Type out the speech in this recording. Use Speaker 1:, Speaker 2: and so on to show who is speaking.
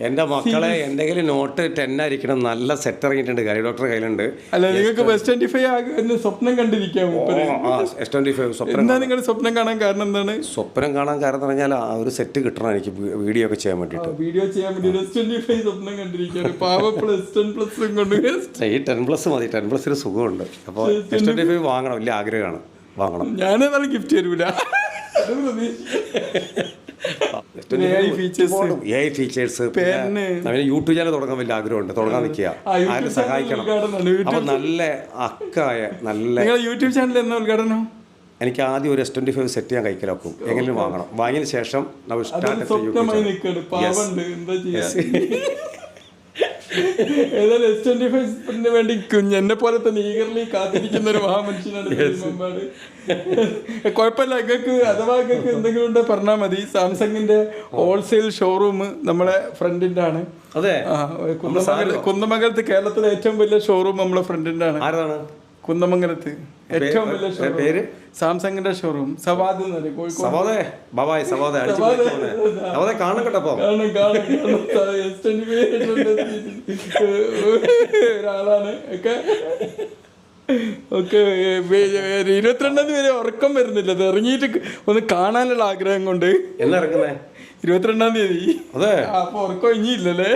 Speaker 1: എൻ്റെ മക്കളെ എന്തെങ്കിലും നോട്ട് 10 ആയിരിക്കണം. നല്ല സെറ്റ് ഇറങ്ങിയിട്ടുണ്ട്, കരി ഡോക്ടർ കയ്യിലുണ്ട്.
Speaker 2: അല്ല, നിങ്ങൾക്ക് S25 സ്വപ്നം കണ്ടിരിക്കാം. എന്താ നിങ്ങളുടെ സ്വപ്നം കാണാൻ കാരണം എന്താണ്?
Speaker 1: സ്വപ്നം കാണാൻ കാരണം എന്ന് പറഞ്ഞാൽ ആ ഒരു സെറ്റ് കിട്ടണം എനിക്ക് വീഡിയോ ഒക്കെ ചെയ്യാൻ വേണ്ടിയിട്ട്.
Speaker 2: വീഡിയോ ചെയ്യാൻ വേണ്ടി S25 സ്വപ്നം കണ്ടിരിക്കുകയാണ്. പാവ +10+ കൊണ്ട്
Speaker 1: ഈ 10+ മതി, 10+ന് സുഖമുണ്ട്. അപ്പോൾ S25 വാങ്ങണം, വലിയ ആഗ്രഹമാണ്, വാങ്ങണം.
Speaker 2: ഞാനേതായാലും ഗിഫ്റ്റ് തരൂല.
Speaker 1: ഫീച്ചേഴ്സ് യൂട്യൂബ് ചാനൽ തുടങ്ങാൻ വലിയ ആഗ്രഹമുണ്ട്, തുടങ്ങാൻ നിൽക്കുക, ആരും സഹായിക്കണം. അപ്പൊ നല്ല അക്കായ നല്ല
Speaker 2: യൂട്യൂബ് ചാനൽ എന്നാ ഉദ്ഘാടനം?
Speaker 1: എനിക്ക് ആദ്യം ഒരു S25 സെറ്റ് ചെയ്യാൻ കൈക്കലാക്കും, എങ്കിലും വാങ്ങണം. വാങ്ങിയതിന് ശേഷം നമ്മൾ സ്റ്റാർട്ട്
Speaker 2: ഏതായാലും S25 വേണ്ടി എന്നെ പോലെ തന്നെ ഈഗർലി കാത്തിരിക്കുന്ന ഒരു മഹാമനുഷ്യനാണ്. കുഴപ്പമില്ല, നിങ്ങൾക്ക് അഥവാ നിങ്ങൾക്ക് എന്തെങ്കിലും ഉണ്ടോ പറഞ്ഞാൽ മതി. സാംസങ്ങിന്റെ ഹോൾസെയിൽ ഷോറൂം നമ്മളെ ഫ്രണ്ടിന്റെ ആണ്.
Speaker 1: അതെ,
Speaker 2: കുന്നമംഗലത്ത് കേരളത്തിലെ ഏറ്റവും വലിയ ഷോറൂം നമ്മളെ ഫ്രണ്ടിന്റെ ആണ്.
Speaker 1: ആരാണ്?
Speaker 2: കുന്നമംഗലത്ത് ഏറ്റവും വലിയ ഷോറൂം സാംസങ്ങിന്റെ ഷോറൂം. സവാദ് എന്ന് പറയും, കോഴിക്കോട്. ഒരാളാണ് ഒക്കെ. ഓക്കെ, 22 വരെ ഉറക്കം വരുന്നില്ല. അത് ഇറങ്ങിയിട്ട് ഒന്ന് കാണാനുള്ള ആഗ്രഹം കൊണ്ട്.
Speaker 1: 22
Speaker 2: തീയതി. അപ്പൊ ഉറക്കം ഇനിയില്ലല്ലേ?